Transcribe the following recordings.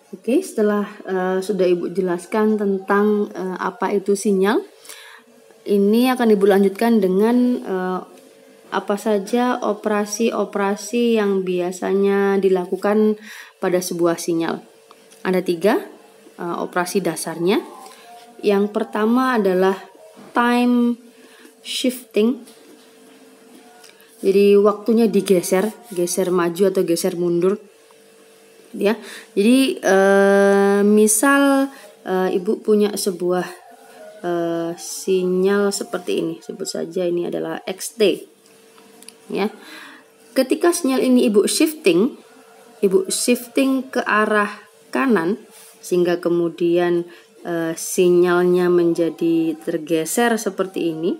Oke, setelah sudah Ibu jelaskan tentang apa itu sinyal, ini akan Ibu lanjutkan dengan apa saja operasi-operasi yang biasanya dilakukan pada sebuah sinyal. Ada 3 operasi dasarnya. Yang pertama adalah time shifting. Jadi waktunya digeser, geser maju atau geser mundur. Ya, jadi misal Ibu punya sebuah sinyal seperti ini, sebut saja ini adalah XT. Ya, ketika sinyal ini Ibu shifting ke arah kanan, sehingga kemudian sinyalnya menjadi tergeser seperti ini.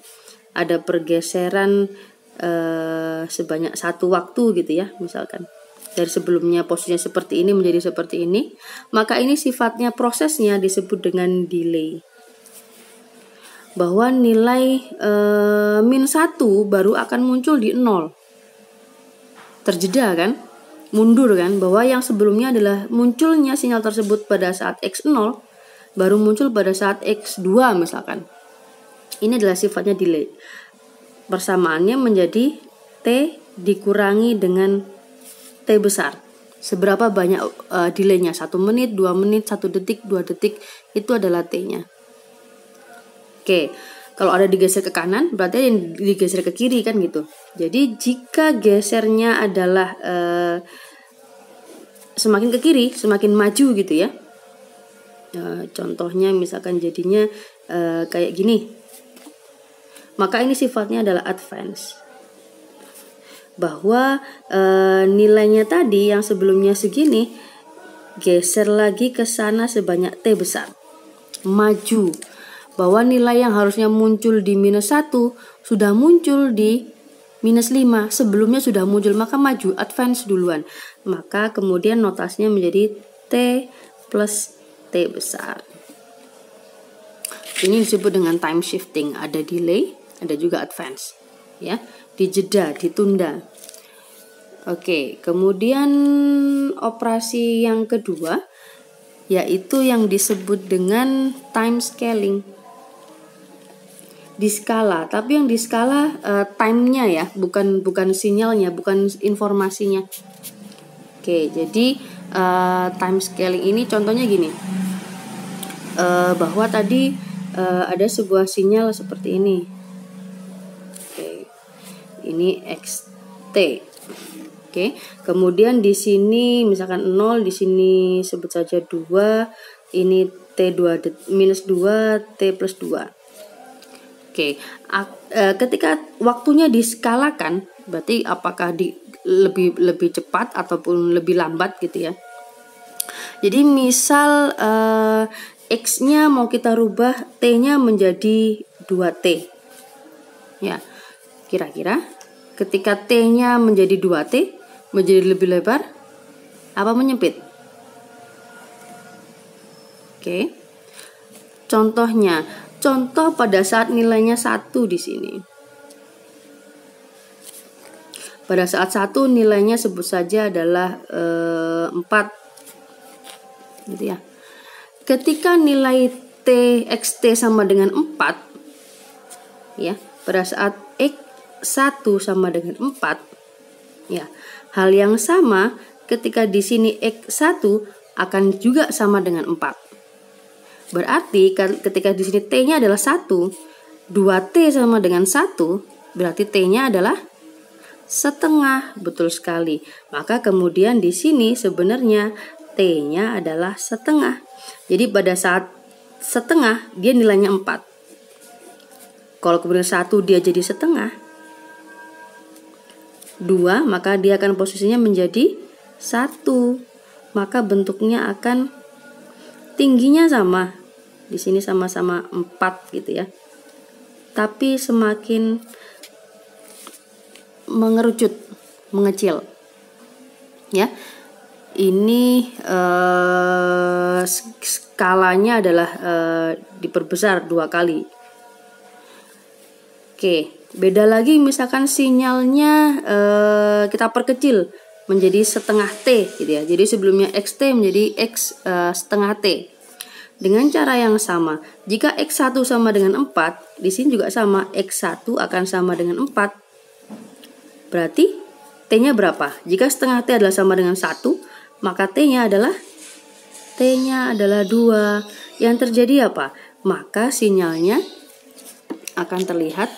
Ada pergeseran sebanyak 1 waktu gitu ya, misalkan. Dari sebelumnya posisinya seperti ini menjadi seperti ini, maka ini sifatnya prosesnya disebut dengan delay. Bahwa nilai -1 baru akan muncul di 0. Terjeda kan? Mundur kan? Bahwa yang sebelumnya adalah munculnya sinyal tersebut pada saat X0 baru muncul pada saat X2 misalkan. Ini adalah sifatnya delay. Persamaannya menjadi T dikurangi dengan T besar. Seberapa banyak delaynya? 1 menit, 2 menit, 1 detik, 2 detik, itu adalah T-nya. Oke, kalau ada digeser ke kanan, berarti yang digeser ke kiri kan gitu. Jadi jika gesernya adalah semakin ke kiri, semakin maju gitu ya. Contohnya misalkan jadinya kayak gini. Maka ini sifatnya adalah advance. Bahwa nilainya tadi yang sebelumnya segini geser lagi ke sana sebanyak T besar, maju. Bahwa nilai yang harusnya muncul di -1 sudah muncul di -5, sebelumnya sudah muncul, maka maju, advance duluan. Maka kemudian notasinya menjadi T plus T besar. Ini disebut dengan time shifting. Ada delay, ada juga advance, ya, dijeda, ditunda. Oke, kemudian operasi yang kedua yaitu yang disebut dengan time scaling. Di skala, tapi yang di skala time-nya ya, bukan sinyalnya, bukan informasinya. Oke, jadi time scaling ini contohnya gini. Bahwa tadi ada sebuah sinyal seperti ini. Oke. Ini XT. Oke. Kemudian di sini misalkan 0, di sini sebut saja 2, ini T2 -2, T plus 2. Oke, ketika waktunya diskalakan, berarti apakah lebih cepat ataupun lebih lambat gitu ya. Jadi misal X-nya mau kita rubah, T-nya menjadi 2T. Ya, kira-kira ketika T-nya menjadi 2T, menjadi lebih lebar, apa menyempit? Oke. Contoh pada saat nilainya 1 di sini. Pada saat 1 nilainya sebut saja adalah 4. Gitu ya. Ketika nilai XT sama dengan 4, ya, pada saat X1 sama dengan 4, ya, hal yang sama ketika di sini X1 akan juga sama dengan 4. Berarti ketika di sini T-nya adalah 1, 2T sama dengan 1, berarti T-nya adalah setengah. Betul sekali. Maka kemudian di sini sebenarnya T-nya adalah setengah. Jadi pada saat setengah dia nilainya 4. Kalau kemudian 1 dia jadi setengah, 2, maka dia akan posisinya menjadi 1. Maka bentuknya akan tingginya sama. Di sini sama-sama 4 gitu ya. Tapi semakin mengerucut, mengecil. Ya. Ini skalanya adalah diperbesar 2 kali. Oke, beda lagi misalkan sinyalnya kita perkecil menjadi setengah T gitu ya. Jadi sebelumnya XT menjadi X setengah T. Dengan cara yang sama, jika X1 sama dengan 4, di sini juga sama, X1 akan sama dengan 4. Berarti T-nya berapa? Jika setengah T adalah sama dengan 1, maka T-nya adalah 2. Yang terjadi apa? Maka sinyalnya akan terlihat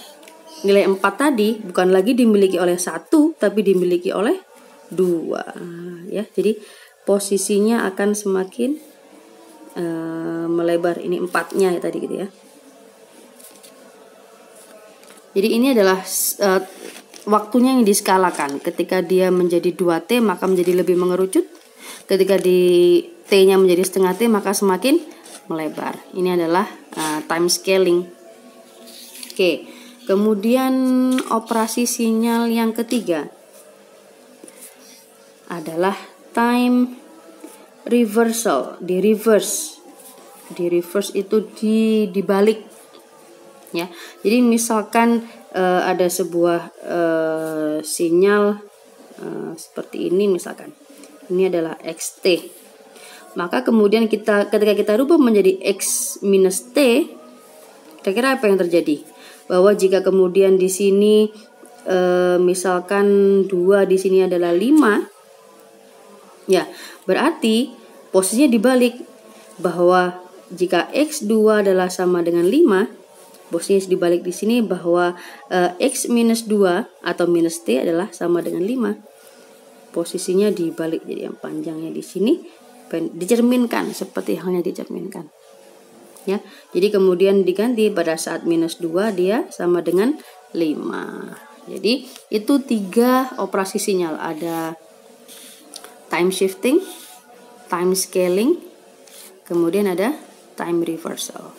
nilai 4 tadi bukan lagi dimiliki oleh 1, tapi dimiliki oleh 2. Ya, jadi posisinya akan semakin melebar. Ini 4-nya ya tadi gitu ya. Jadi ini adalah waktunya yang diskalakan. Ketika dia menjadi 2T maka menjadi lebih mengerucut. Ketika di T-nya menjadi setengah T maka semakin melebar. Ini adalah time scaling. Oke. Kemudian operasi sinyal yang ketiga adalah time reversal. Di reverse itu dibalik ya. Jadi misalkan ada sebuah sinyal seperti ini, misalkan ini adalah XT, maka kemudian ketika kita rubah menjadi X minus T, kira-kira apa yang terjadi? Bahwa jika kemudian di sini misalkan 2 di sini adalah 5, ya berarti posisinya dibalik, bahwa jika X2 adalah sama dengan 5, posisinya dibalik di sini bahwa X minus 2 atau minus T adalah sama dengan 5. Posisinya dibalik, jadi yang panjangnya di sini dicerminkan seperti halnya dicerminkan. Ya, jadi kemudian diganti pada saat minus 2 dia sama dengan 5. Jadi itu 3 operasi sinyal, ada time shifting, time scaling, kemudian ada time reversal.